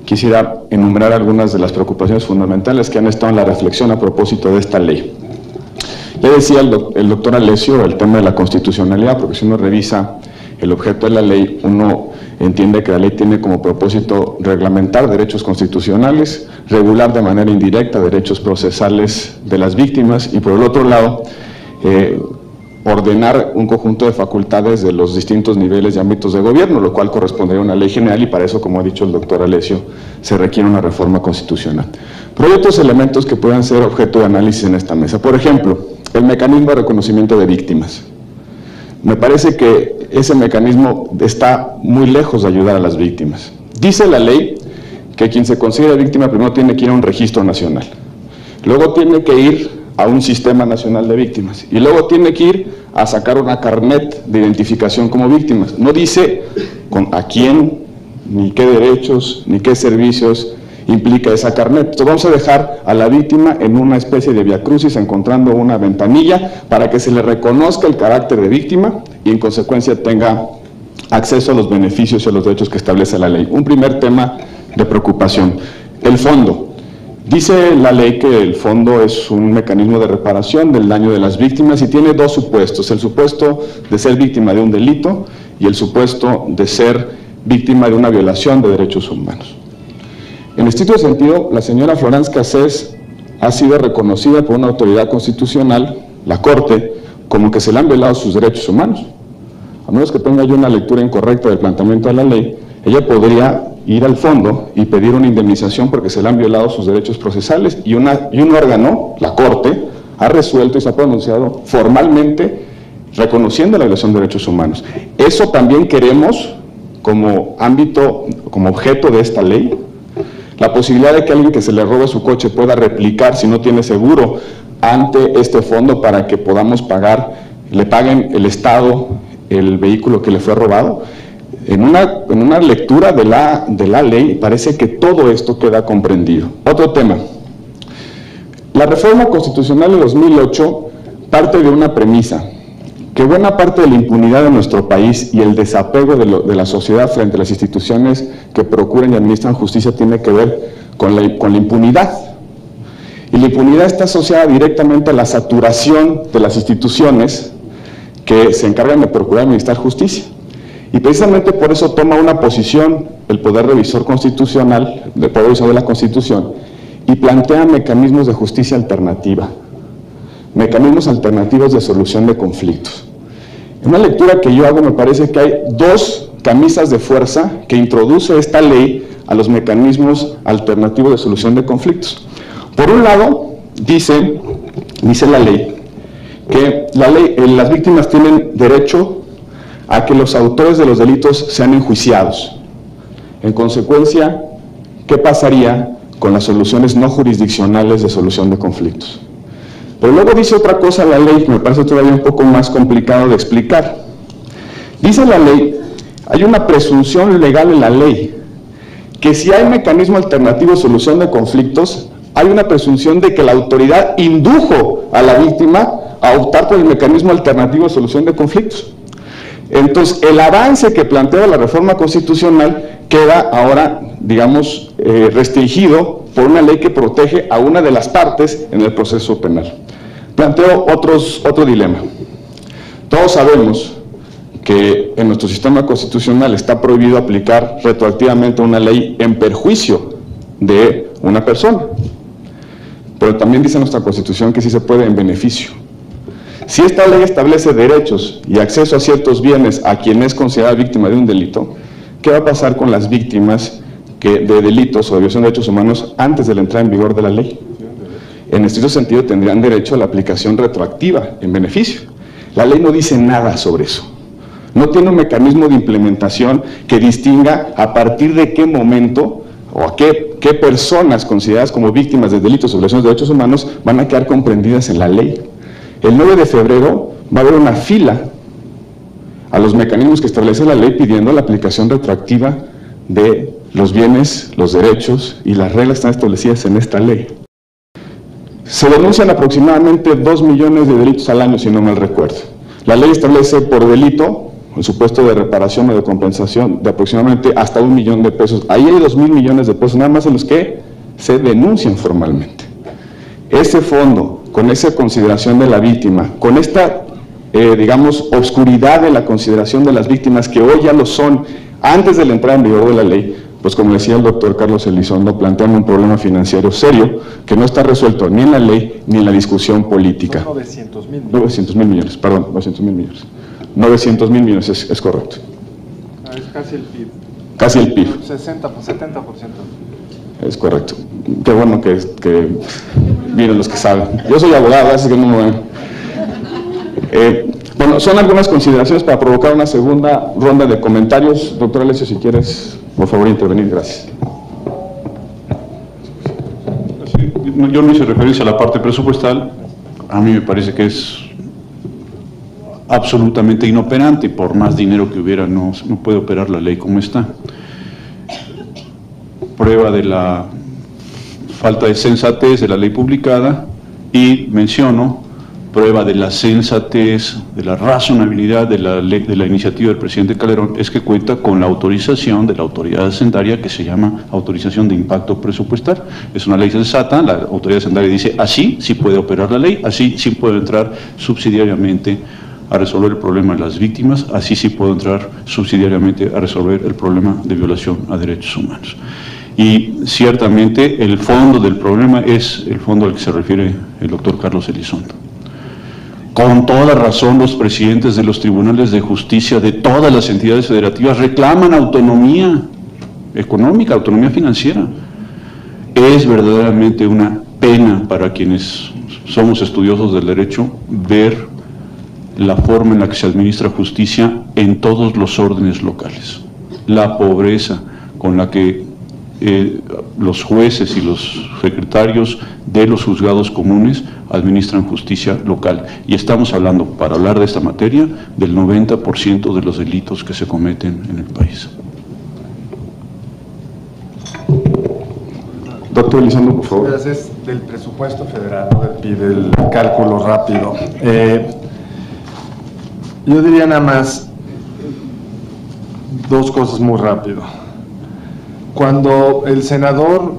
quisiera enumerar algunas de las preocupaciones fundamentales que han estado en la reflexión a propósito de esta ley. Ya decía el doctor Alessio el tema de la constitucionalidad, porque si uno revisa el objeto de la ley, uno entiende que la ley tiene como propósito reglamentar derechos constitucionales, regular de manera indirecta derechos procesales de las víctimas y por el otro lado, ordenar un conjunto de facultades de los distintos niveles y ámbitos de gobierno, lo cual correspondería a una ley general y para eso, como ha dicho el doctor Alessio, se requiere una reforma constitucional. Pero hay otros elementos que puedan ser objeto de análisis en esta mesa. Por ejemplo, el mecanismo de reconocimiento de víctimas. Me parece que ese mecanismo está muy lejos de ayudar a las víctimas. Dice la ley que quien se considera víctima primero tiene que ir a un registro nacional, luego tiene que ir a un sistema nacional de víctimas y luego tiene que ir a sacar una carnet de identificación como víctimas. No dice a quién, ni qué derechos, ni qué servicios implica esa carnet. Entonces vamos a dejar a la víctima en una especie de viacrucis, encontrando una ventanilla para que se le reconozca el carácter de víctima y en consecuencia tenga acceso a los beneficios y a los derechos que establece la ley. Un primer tema de preocupación. El fondo. Dice la ley que el fondo es un mecanismo de reparación del daño de las víctimas y tiene dos supuestos: el supuesto de ser víctima de un delito y el supuesto de ser víctima de una violación de derechos humanos. En estricto sentido, la señora Florence Cassés ha sido reconocida por una autoridad constitucional, la Corte, como que se le han violado sus derechos humanos. A menos que tenga yo una lectura incorrecta del planteamiento de la ley, ella podría ir al fondo y pedir una indemnización porque se le han violado sus derechos procesales y un órgano, la Corte, ha resuelto y se ha pronunciado formalmente reconociendo la violación de derechos humanos. Eso también queremos como ámbito, como objeto de esta ley. La posibilidad de que alguien que se le robe su coche pueda replicar, si no tiene seguro, ante este fondo para que podamos pagar, le paguen el Estado el vehículo que le fue robado. En una lectura de la ley parece que todo esto queda comprendido. Otro tema. La reforma constitucional de 2008 parte de una premisa, que buena parte de la impunidad de nuestro país y el desapego de la sociedad frente a las instituciones que procuran y administran justicia tiene que ver con la impunidad. Y la impunidad está asociada directamente a la saturación de las instituciones que se encargan de procurar y administrar justicia. Y precisamente por eso toma una posición el Poder Revisor Constitucional, el Poder Revisor de la Constitución, y plantea mecanismos de justicia alternativa, mecanismos alternativos de solución de conflictos. En una lectura que yo hago me parece que hay dos camisas de fuerza que introduce esta ley a los mecanismos alternativos de solución de conflictos. Por un lado, dice la ley que las víctimas tienen derecho a que los autores de los delitos sean enjuiciados. En consecuencia, ¿qué pasaría con las soluciones no jurisdiccionales de solución de conflictos? Pero luego dice otra cosa la ley que me parece todavía un poco más complicado de explicar. Dice la ley, hay una presunción legal en la ley, que si hay mecanismo alternativo de solución de conflictos, hay una presunción de que la autoridad indujo a la víctima a optar por el mecanismo alternativo de solución de conflictos. Entonces, el avance que plantea la reforma constitucional queda ahora, digamos, restringido por una ley que protege a una de las partes en el proceso penal. Planteo otro dilema. Todos sabemos que en nuestro sistema constitucional está prohibido aplicar retroactivamente una ley en perjuicio de una persona, pero también dice nuestra Constitución que sí se puede en beneficio. Si esta ley establece derechos y acceso a ciertos bienes a quien es considerada víctima de un delito, ¿qué va a pasar con las víctimas de delitos o de violación de derechos humanos antes de la entrada en vigor de la ley? En estricto sentido tendrían derecho a la aplicación retroactiva en beneficio. La ley no dice nada sobre eso. No tiene un mecanismo de implementación que distinga a partir de qué momento o a qué personas consideradas como víctimas de delitos o violaciones de derechos humanos van a quedar comprendidas en la ley. El 9 de febrero va a haber una fila a los mecanismos que establece la ley pidiendo la aplicación retroactiva de los bienes, los derechos y las reglas que están establecidas en esta ley. Se denuncian aproximadamente 2 millones de delitos al año, si no mal recuerdo. La ley establece por delito el supuesto de reparación o de compensación de aproximadamente hasta 1 millón de pesos. Ahí hay 2.000 millones de pesos, nada más en los que se denuncian formalmente. Ese fondo, con esa consideración de la víctima, con esta, digamos, obscuridad de la consideración de las víctimas, que hoy ya lo son, antes de la entrada en vigor de la ley, pues como decía el doctor Carlos Elizondo, plantean un problema financiero serio que no está resuelto ni en la ley ni en la discusión política. 900.000 millones, perdón, 900.000 millones. 900.000 millones, es correcto. Es casi el PIB. Casi el PIB. 70%. Es correcto. Qué bueno que vienen los que saben. Yo soy abogado, así que no me voy. Bueno, son algunas consideraciones para provocar una segunda ronda de comentarios. Doctor Alessio, si quieres, por favor, intervenir. Gracias. Yo no hice referencia a la parte presupuestal. A mí me parece que es absolutamente inoperante y por más dinero que hubiera no puede operar la ley como está. Prueba de la falta de sensatez de la ley publicada, y menciono, prueba de la sensatez, de la razonabilidad de la iniciativa del presidente Calderón, es que cuenta con la autorización de la autoridad hacendaria que se llama autorización de impacto presupuestal. Es una ley sensata, la autoridad hacendaria dice así sí puede operar la ley, así sí puede entrar subsidiariamente a resolver el problema de las víctimas, así sí puede entrar subsidiariamente a resolver el problema de violación a derechos humanos. Y ciertamente el fondo del problema es el fondo al que se refiere el doctor Carlos Elizondo. Con toda razón, los presidentes de los tribunales de justicia de todas las entidades federativas reclaman autonomía económica, autonomía financiera. Es verdaderamente una pena para quienes somos estudiosos del derecho ver la forma en la que se administra justicia en todos los órdenes locales. La pobreza con la que los jueces y los secretarios de los juzgados comunes administran justicia local. Y estamos hablando, para hablar de esta materia, del 90% de los delitos que se cometen en el país. Doctor Elizondo, por favor. Gracias. Del presupuesto federal, ¿no? Y del cálculo rápido. Yo diría nada más dos cosas muy rápido. Cuando el senador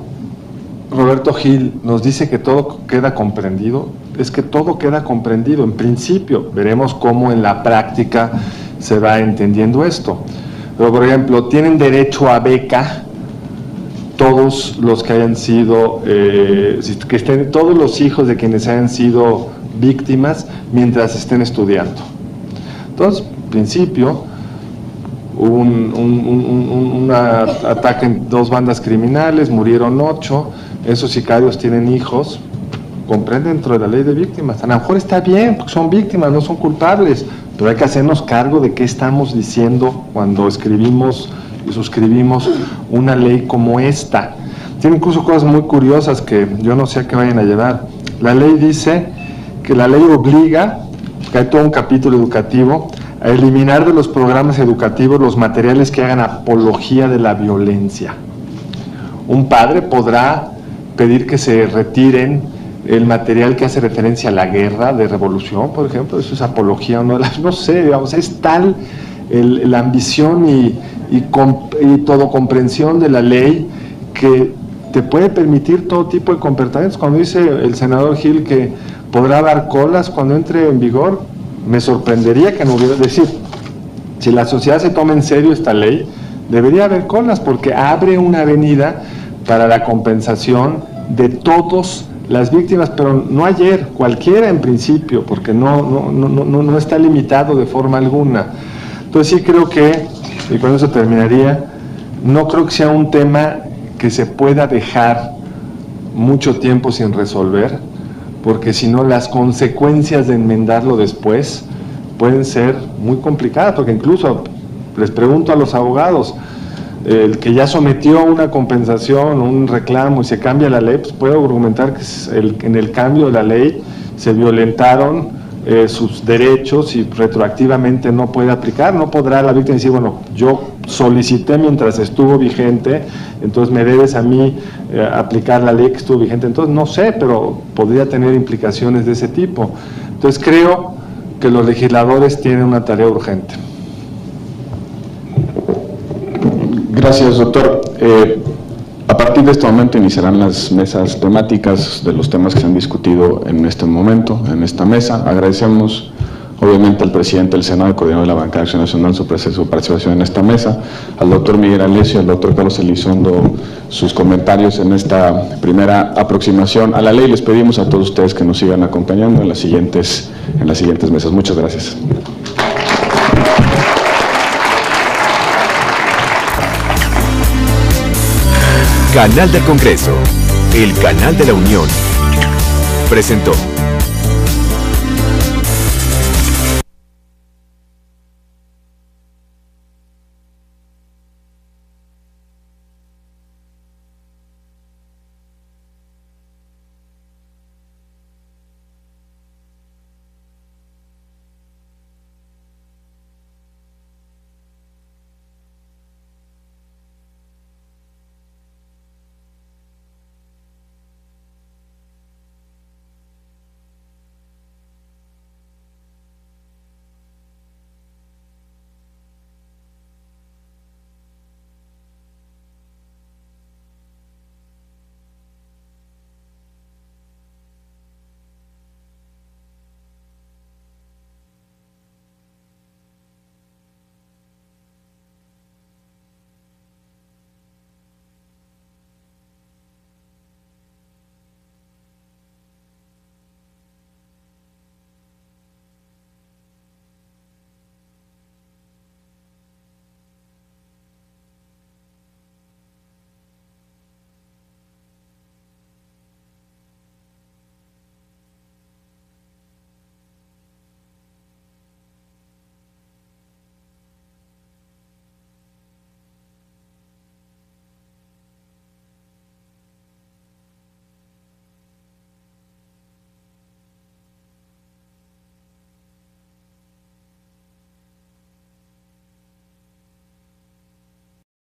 Roberto Gil nos dice que todo queda comprendido, es que todo queda comprendido en principio. Veremos cómo en la práctica se va entendiendo esto. Pero, por ejemplo, tienen derecho a beca todos los que hayan sido, que estén, todos los hijos de quienes hayan sido víctimas mientras estén estudiando. Entonces, en principio, hubo un ataque en dos bandas criminales, murieron 8, esos sicarios tienen hijos, comprenden dentro de la ley de víctimas. A lo mejor está bien, porque son víctimas, no son culpables, pero hay que hacernos cargo de qué estamos diciendo cuando escribimos y suscribimos una ley como esta. Tiene incluso cosas muy curiosas que yo no sé a qué vayan a llevar. La ley dice que la ley obliga, que hay todo un capítulo educativo, a eliminar de los programas educativos los materiales que hagan apología de la violencia. Un padre podrá pedir que se retiren el material que hace referencia a la guerra de revolución, por ejemplo, eso es apología o no, no sé, digamos, es tal la ambición y todo comprensión de la ley que te puede permitir todo tipo de comportamientos. Cuando dice el senador Gil que podrá dar colas cuando entre en vigor, me sorprendería que no hubiera, decir, si la sociedad se toma en serio esta ley, debería haber colas porque abre una avenida para la compensación de todas las víctimas, pero no ayer, cualquiera en principio, porque no está limitado de forma alguna. Entonces sí creo que, y con eso terminaría, no creo que sea un tema que se pueda dejar mucho tiempo sin resolver, porque si no las consecuencias de enmendarlo después pueden ser muy complicadas, porque incluso les pregunto a los abogados, el que ya sometió una compensación, un reclamo y se cambia la ley, pues puedo argumentar que en el cambio de la ley se violentaron sus derechos y retroactivamente no puede aplicar, no podrá la víctima decir, bueno, yo solicité mientras estuvo vigente, entonces me debes a mí aplicar la ley que estuvo vigente. Entonces no sé, pero podría tener implicaciones de ese tipo. Entonces creo que los legisladores tienen una tarea urgente. Gracias, doctor. A partir de este momento iniciarán las mesas temáticas de los temas que se han discutido en este momento, en esta mesa. Agradecemos obviamente al presidente del Senado y coordinador de la Bancada de Acción Nacional su participación en esta mesa, al doctor Miguel Alessio, al doctor Carlos Elizondo sus comentarios en esta primera aproximación a la ley. Les pedimos a todos ustedes que nos sigan acompañando en las siguientes mesas. Muchas gracias. Canal del Congreso, el canal de la Unión, presentó.